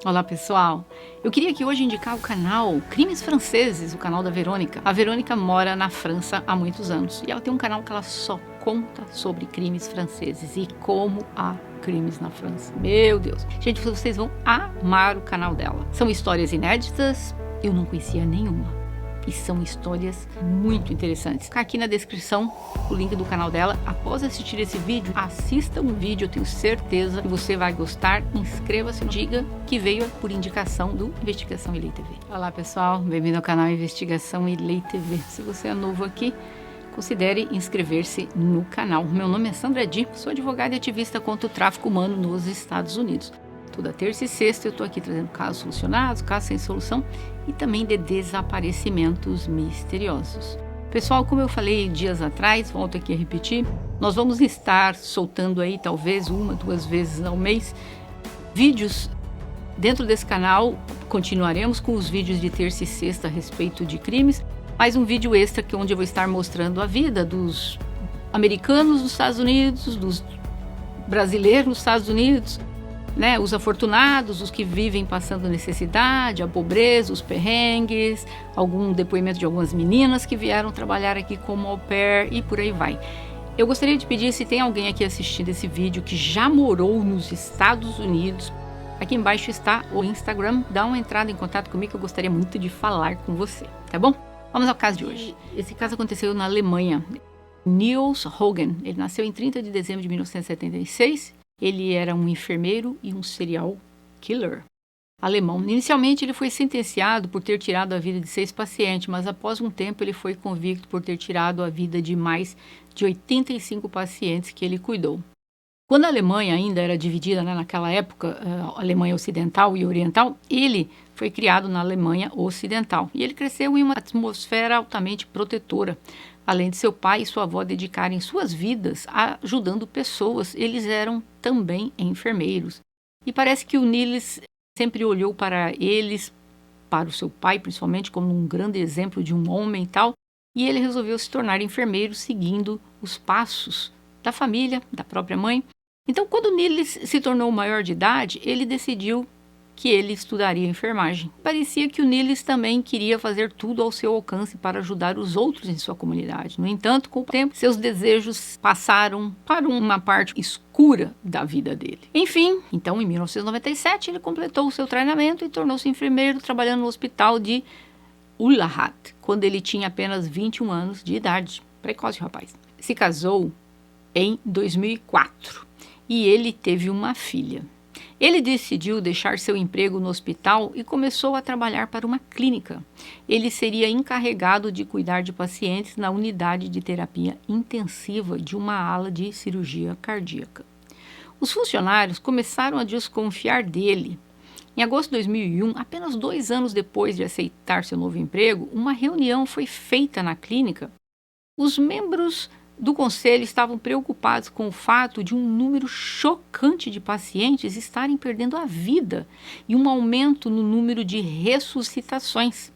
Olá pessoal, eu queria aqui hoje indicar o canal Crimes Franceses, o canal da Verônica. A Verônica mora na França há muitos anos e ela tem um canal que ela só conta sobre crimes franceses e como há crimes na França. Meu Deus! Gente, vocês vão amar o canal dela. São histórias inéditas, eu não conhecia nenhuma. E são histórias muito interessantes. Fica aqui na descrição o link do canal dela. Após assistir esse vídeo, assista um vídeo, eu tenho certeza que você vai gostar. Inscreva-se, diga que veio por indicação do Investigação e Lei TV. Olá pessoal, bem-vindo ao canal Investigação e Lei TV. Se você é novo aqui, considere inscrever-se no canal. Meu nome é Sandra Di, sou advogada e ativista contra o tráfico humano nos Estados Unidos. Toda terça e sexta eu estou aqui trazendo casos solucionados, casos sem solução e também de desaparecimentos misteriosos. Pessoal, como eu falei dias atrás, volto aqui a repetir, nós vamos estar soltando aí talvez 1, 2 vezes ao mês vídeos dentro desse canal. Continuaremos com os vídeos de terça e sexta a respeito de crimes, mais um vídeo extra que onde eu vou estar mostrando a vida dos americanos nos Estados Unidos, dos brasileiros nos Estados Unidos, né, os afortunados, os que vivem passando necessidade, a pobreza, os perrengues, algum depoimento de algumas meninas que vieram trabalhar aqui como au pair e por aí vai. Eu gostaria de pedir, se tem alguém aqui assistindo esse vídeo que já morou nos Estados Unidos, aqui embaixo está o Instagram, dá uma entrada em contato comigo que eu gostaria muito de falar com você, tá bom? Vamos ao caso de hoje. Esse caso aconteceu na Alemanha. Nils Hogan, ele nasceu em 30 de dezembro de 1976. Ele era um enfermeiro e um serial killer alemão. Inicialmente ele foi sentenciado por ter tirado a vida de 6 pacientes, mas após um tempo ele foi convicto por ter tirado a vida de mais de 85 pacientes que ele cuidou. Quando a Alemanha ainda era dividida, né, naquela época, Alemanha Ocidental e Oriental, ele foi criado na Alemanha Ocidental e ele cresceu em uma atmosfera altamente protetora. Além de seu pai e sua avó dedicarem suas vidas ajudando pessoas, eles eram também enfermeiros. E parece que o Nils sempre olhou para eles, para o seu pai principalmente, como um grande exemplo de um homem e tal, e ele resolveu se tornar enfermeiro seguindo os passos da família, da própria mãe. Então, quando o Nils se tornou maior de idade, ele decidiu que ele estudaria enfermagem. Parecia que o Nils também queria fazer tudo ao seu alcance para ajudar os outros em sua comunidade. No entanto, com o tempo, seus desejos passaram para uma parte escura da vida dele. Enfim, então em 1997 ele completou o seu treinamento e tornou-se enfermeiro trabalhando no hospital de Ullahat, quando ele tinha apenas 21 anos de idade. Precoce, rapaz. Se casou em 2004 e ele teve uma filha. Ele decidiu deixar seu emprego no hospital e começou a trabalhar para uma clínica. Ele seria encarregado de cuidar de pacientes na unidade de terapia intensiva de uma ala de cirurgia cardíaca. Os funcionários começaram a desconfiar dele. Em agosto de 2001, apenas 2 anos depois de aceitar seu novo emprego, uma reunião foi feita na clínica. Os membros do conselho estavam preocupados com o fato de um número chocante de pacientes estarem perdendo a vida e um aumento no número de ressuscitações.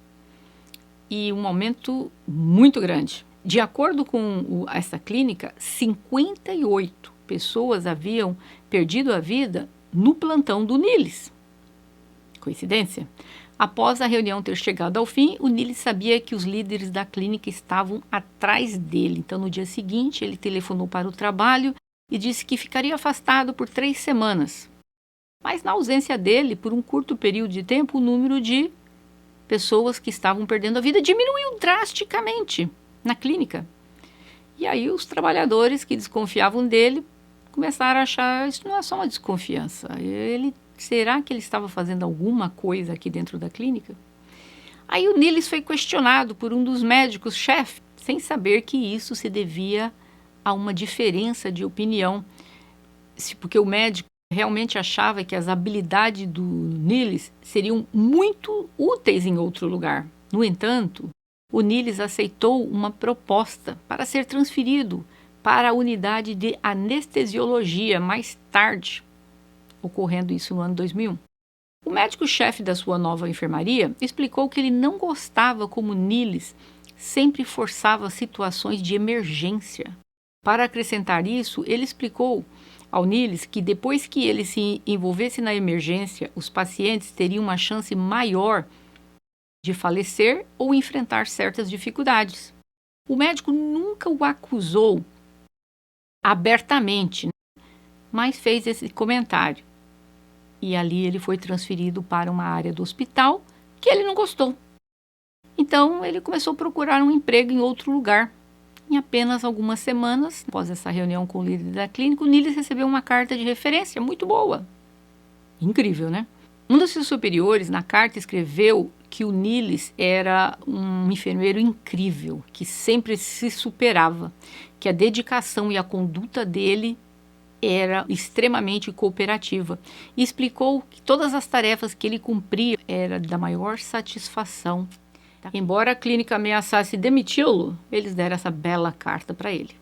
E um aumento muito grande. De acordo com essa clínica, 58 pessoas haviam perdido a vida no plantão do Nils. Coincidência? Após a reunião ter chegado ao fim, o Nils sabia que os líderes da clínica estavam atrás dele. Então, no dia seguinte, ele telefonou para o trabalho e disse que ficaria afastado por 3 semanas. Mas, na ausência dele, por um curto período de tempo, o número de pessoas que estavam perdendo a vida diminuiu drasticamente na clínica. E aí, os trabalhadores que desconfiavam dele começaram a achar isso não é só uma desconfiança. Será que ele estava fazendo alguma coisa aqui dentro da clínica? Aí o Nils foi questionado por um dos médicos-chefe, sem saber que isso se devia a uma diferença de opinião, porque o médico realmente achava que as habilidades do Nils seriam muito úteis em outro lugar. No entanto, o Nils aceitou uma proposta para ser transferido para a unidade de anestesiologia mais tarde, ocorrendo isso no ano 2001. O médico-chefe da sua nova enfermaria explicou que ele não gostava como Nils sempre forçava situações de emergência. Para acrescentar isso, ele explicou ao Niles que depois que ele se envolvesse na emergência, os pacientes teriam uma chance maior de falecer ou enfrentar certas dificuldades. O médico nunca o acusou abertamente, mas fez esse comentário. E ali ele foi transferido para uma área do hospital que ele não gostou. Então ele começou a procurar um emprego em outro lugar. Em apenas algumas semanas, após essa reunião com o líder da clínica, o Niles recebeu uma carta de referência muito boa. Incrível, né? Um dos seus superiores, na carta, escreveu que o Niles era um enfermeiro incrível, que sempre se superava, que a dedicação e a conduta dele era extremamente cooperativa. E explicou que todas as tarefas que ele cumpria eram da maior satisfação. Embora a clínica ameaçasse demiti-lo, eles deram essa bela carta para ele.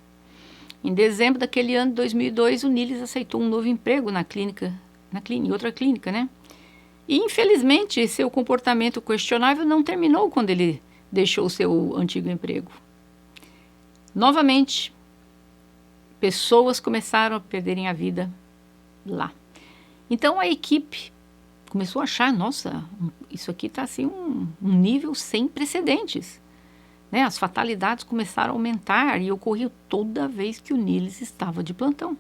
Em dezembro daquele ano de 2002, o Niles aceitou um novo emprego na outra clínica, né? E, infelizmente, seu comportamento questionável não terminou quando ele deixou seu antigo emprego. Novamente, pessoas começaram a perderem a vida lá. Então, a equipe começou a achar, nossa, isso aqui está assim um nível sem precedentes. Né? As fatalidades começaram a aumentar e ocorriam toda vez que o Niles estava de plantão.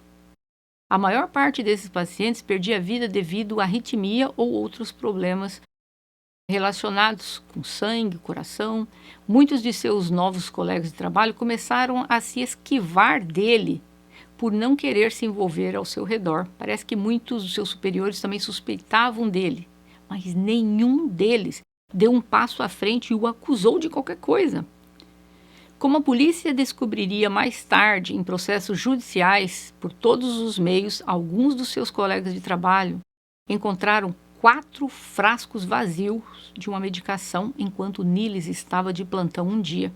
A maior parte desses pacientes perdia a vida devido à arritmia ou outros problemas relacionados com sangue, coração. Muitos de seus novos colegas de trabalho começaram a se esquivar dele por não querer se envolver ao seu redor. Parece que muitos dos seus superiores também suspeitavam dele, mas nenhum deles deu um passo à frente e o acusou de qualquer coisa. Como a polícia descobriria mais tarde em processos judiciais, por todos os meios, alguns dos seus colegas de trabalho encontraram 4 frascos vazios de uma medicação enquanto Niles estava de plantão um dia,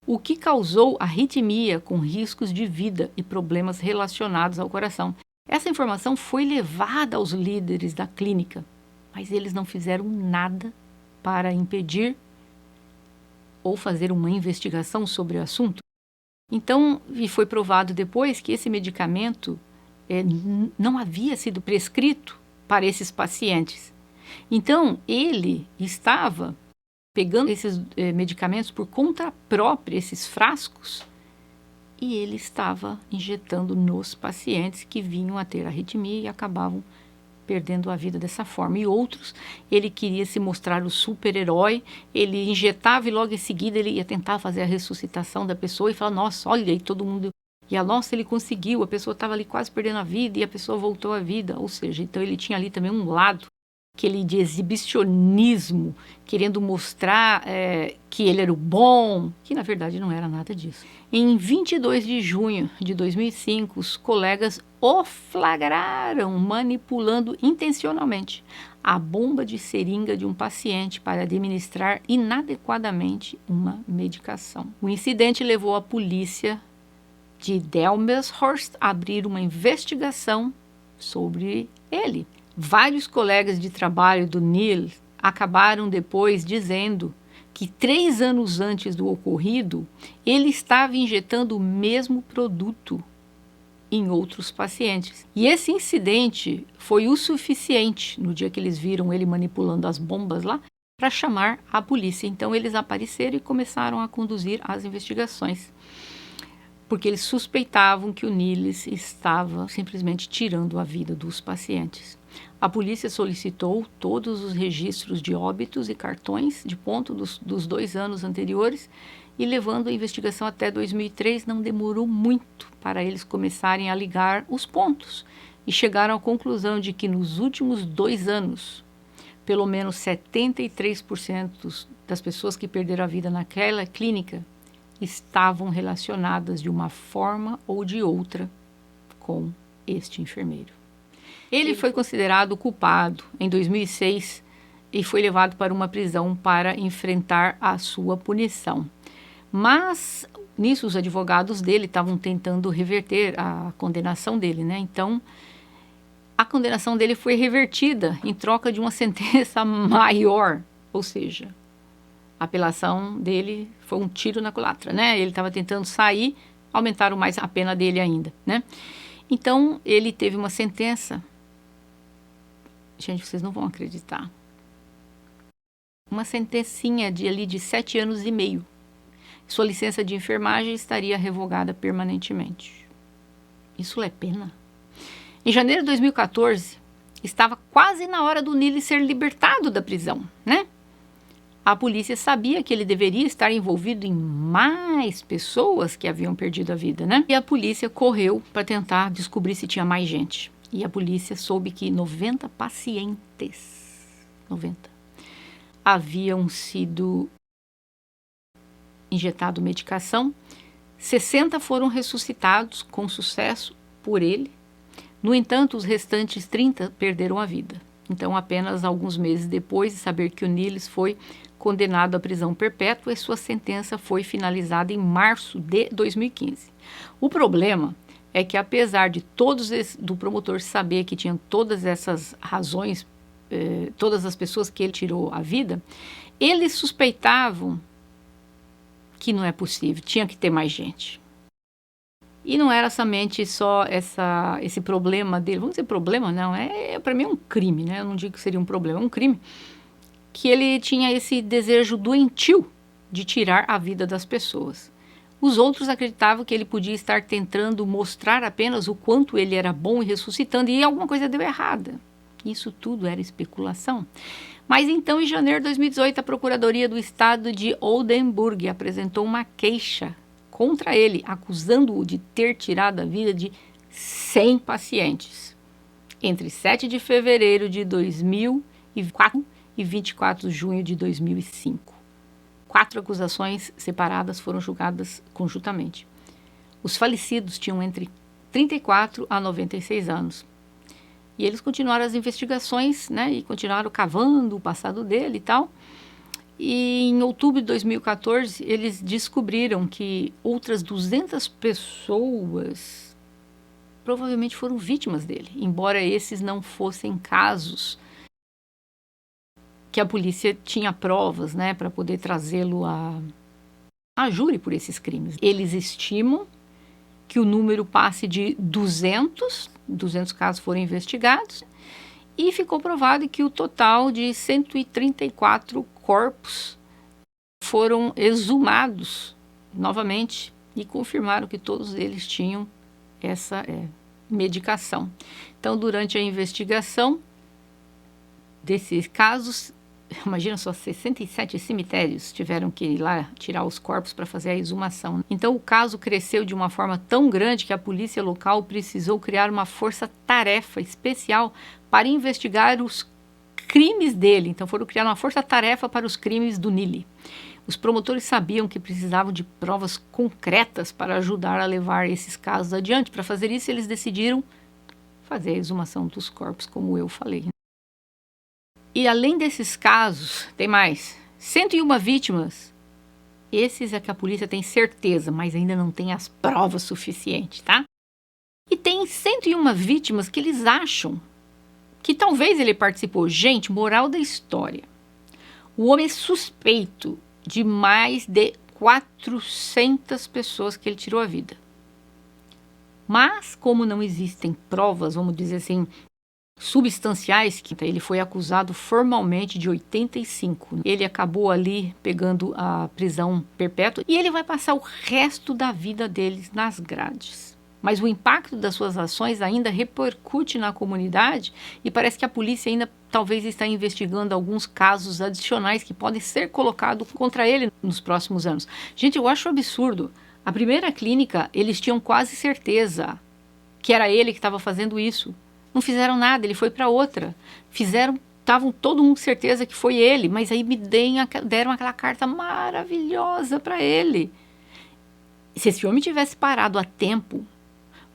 o que causou arritmia com riscos de vida e problemas relacionados ao coração. Essa informação foi levada aos líderes da clínica, mas eles não fizeram nada para impedir ou fazer uma investigação sobre o assunto. Então, e foi provado depois que esse medicamento não havia sido prescrito para esses pacientes. Então, ele estava pegando esses medicamentos por conta própria, esses frascos, e ele estava injetando nos pacientes que vinham a ter arritmia e acabavam perdendo a vida dessa forma. E outros, ele queria se mostrar o super-herói, ele injetava e logo em seguida ele ia tentar fazer a ressuscitação da pessoa e falar, nossa, olha, e todo mundo... E a nossa, ele conseguiu, a pessoa estava ali quase perdendo a vida e a pessoa voltou à vida. Ou seja, então ele tinha ali também um lado aquele de exibicionismo, querendo mostrar que ele era o bom, que na verdade não era nada disso. Em 22 de junho de 2005, os colegas o flagraram manipulando intencionalmente a bomba de seringa de um paciente para administrar inadequadamente uma medicação. O incidente levou a polícia de Delmenhorst a abrir uma investigação sobre ele. Vários colegas de trabalho do Neil acabaram depois dizendo que 3 anos antes do ocorrido, ele estava injetando o mesmo produto em outros pacientes. E esse incidente foi o suficiente, no dia que eles viram ele manipulando as bombas lá, para chamar a polícia. Então eles apareceram e começaram a conduzir as investigações, porque eles suspeitavam que o Niles estava simplesmente tirando a vida dos pacientes. A polícia solicitou todos os registros de óbitos e cartões de ponto dos 2 anos anteriores e, levando a investigação até 2003, não demorou muito para eles começarem a ligar os pontos e chegaram à conclusão de que nos últimos 2 anos, pelo menos 73% das pessoas que perderam a vida naquela clínica estavam relacionadas de uma forma ou de outra com este enfermeiro. Ele foi considerado culpado em 2006 e foi levado para uma prisão para enfrentar a sua punição. Mas, nisso, os advogados dele estavam tentando reverter a condenação dele, né? Então, a condenação dele foi revertida em troca de uma sentença maior, ou seja, a apelação dele foi um tiro na culatra, né? Ele estava tentando sair, aumentaram mais a pena dele ainda, né? Então, ele teve uma sentença. Gente, vocês não vão acreditar. Uma sentencinha de 7 anos e meio. Sua licença de enfermagem estaria revogada permanentemente. Isso é pena. Em janeiro de 2014, estava quase na hora do Neely ser libertado da prisão, né? A polícia sabia que ele deveria estar envolvido em mais pessoas que haviam perdido a vida, né? E a polícia correu para tentar descobrir se tinha mais gente. E a polícia soube que 90 pacientes, 90, haviam sido injetado medicação, 60 foram ressuscitados com sucesso por ele. No entanto, os restantes 30 perderam a vida. Então, apenas alguns meses depois de saber que o Neely foi condenado à prisão perpétua, e sua sentença foi finalizada em março de 2015. O problema é que, apesar de do promotor saber que tinham todas essas razões, todas as pessoas que ele tirou a vida, eles suspeitavam que não é possível, tinha que ter mais gente. E não era somente só esse problema dele, vamos dizer problema, não, para mim é um crime, né? Eu não digo que seria um problema, é um crime, que ele tinha esse desejo doentio de tirar a vida das pessoas. Os outros acreditavam que ele podia estar tentando mostrar apenas o quanto ele era bom e ressuscitando, e alguma coisa deu errada. Isso tudo era especulação. Mas então, em janeiro de 2018, a Procuradoria do Estado de Oldenburg apresentou uma queixa contra ele, acusando-o de ter tirado a vida de 100 pacientes, entre 7 de fevereiro de 2004 e 24 de junho de 2005. 4 acusações separadas foram julgadas conjuntamente. Os falecidos tinham entre 34 a 96 anos. E eles continuaram as investigações, né, e continuaram cavando o passado dele e tal. E em outubro de 2014, eles descobriram que outras 200 pessoas provavelmente foram vítimas dele, embora esses não fossem casos que a polícia tinha provas, né, para poder trazê-lo a júri por esses crimes. Eles estimam que o número passe de 200 casos foram investigados, e ficou provado que o total de 134 corpos foram exumados novamente e confirmaram que todos eles tinham essa medicação. Então, durante a investigação desses casos, imagina só, 67 cemitérios tiveram que ir lá tirar os corpos para fazer a exumação. Então, o caso cresceu de uma forma tão grande que a polícia local precisou criar uma força-tarefa especial para investigar os crimes dele. Então, foram criar uma força-tarefa para os crimes do Neely. Os promotores sabiam que precisavam de provas concretas para ajudar a levar esses casos adiante. Para fazer isso, eles decidiram fazer a exumação dos corpos, como eu falei. E além desses casos, tem mais 101 vítimas. Esses é que a polícia tem certeza, mas ainda não tem as provas suficientes, tá? E tem 101 vítimas que eles acham que talvez ele participou. Gente, moral da história. O homem é suspeito de mais de 400 pessoas que ele tirou a vida. Mas, como não existem provas, vamos dizer assim, substanciais, que ele foi acusado formalmente de 85. Ele acabou ali pegando a prisão perpétua e ele vai passar o resto da vida dele nas grades. Mas o impacto das suas ações ainda repercute na comunidade e parece que a polícia ainda talvez está investigando alguns casos adicionais que podem ser colocados contra ele nos próximos anos. Gente, eu acho absurdo. A primeira clínica, eles tinham quase certeza que era ele que estava fazendo isso. Não fizeram nada, ele foi para outra. Estavam todo mundo com certeza que foi ele, mas aí me deram aquela carta maravilhosa para ele. Se esse homem tivesse parado a tempo,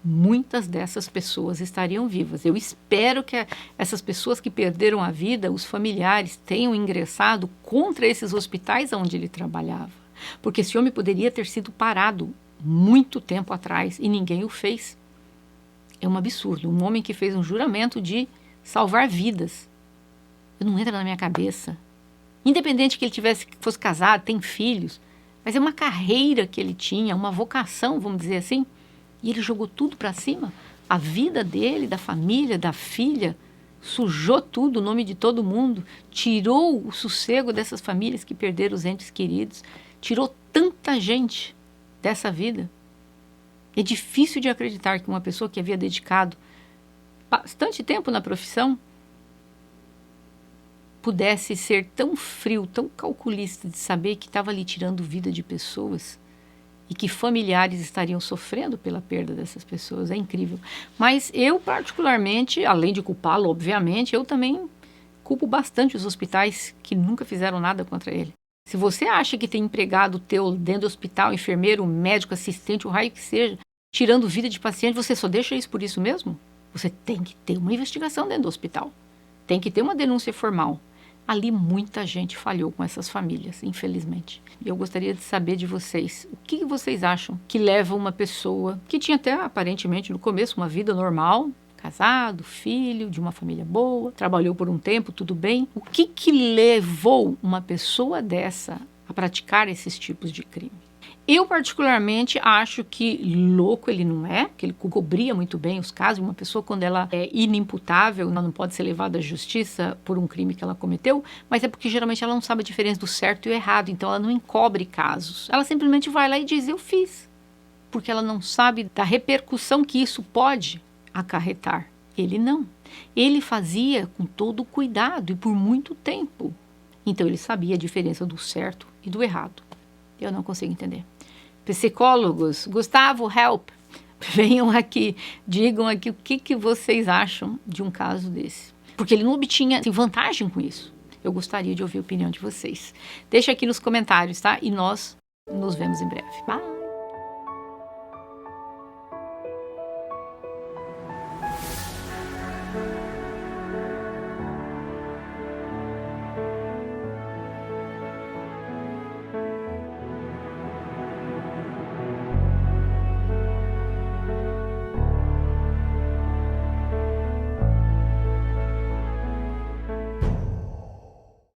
muitas dessas pessoas estariam vivas. Eu espero que essas pessoas que perderam a vida, os familiares, tenham ingressado contra esses hospitais onde ele trabalhava. Porque esse homem poderia ter sido parado muito tempo atrás e ninguém o fez. É um absurdo. Um homem que fez um juramento de salvar vidas. Não entra na minha cabeça. Independente que ele fosse casado, tem filhos, mas é uma carreira que ele tinha, uma vocação, vamos dizer assim, e ele jogou tudo para cima a vida dele, da família, da filha, sujou tudo, o nome de todo mundo, tirou o sossego dessas famílias que perderam os entes queridos, tirou tanta gente dessa vida. É difícil de acreditar que uma pessoa que havia dedicado bastante tempo na profissão pudesse ser tão frio, tão calculista de saber que estava ali tirando vida de pessoas e que familiares estariam sofrendo pela perda dessas pessoas. É incrível. Mas eu, particularmente, além de culpá-lo, obviamente, eu também culpo bastante os hospitais que nunca fizeram nada contra ele. Se você acha que tem empregado teu dentro do hospital, enfermeiro, médico, assistente, o raio que seja, tirando vida de paciente, você só deixa isso por isso mesmo? Você tem que ter uma investigação dentro do hospital. Tem que ter uma denúncia formal. Ali muita gente falhou com essas famílias, infelizmente. E eu gostaria de saber de vocês, o que vocês acham que leva uma pessoa que tinha até aparentemente no começo uma vida normal, casado, filho, de uma família boa, trabalhou por um tempo, tudo bem. O que levou uma pessoa dessa a praticar esses tipos de crime? Eu, particularmente, acho que louco ele não é, que ele cobria muito bem os casos. Uma pessoa, quando ela é inimputável, ela não pode ser levada à justiça por um crime que ela cometeu, mas é porque geralmente ela não sabe a diferença do certo e o errado, então ela não encobre casos. Ela simplesmente vai lá e diz, eu fiz, porque ela não sabe da repercussão que isso pode acarretar. Ele não. Ele fazia com todo o cuidado e por muito tempo. Então ele sabia a diferença do certo e do errado. Eu não consigo entender. Psicólogos, Gustavo, help! Venham aqui, digam aqui o que vocês acham de um caso desse. Porque ele não obtinha vantagem com isso. Eu gostaria de ouvir a opinião de vocês. Deixa aqui nos comentários, tá? E nós nos vemos em breve. Bye!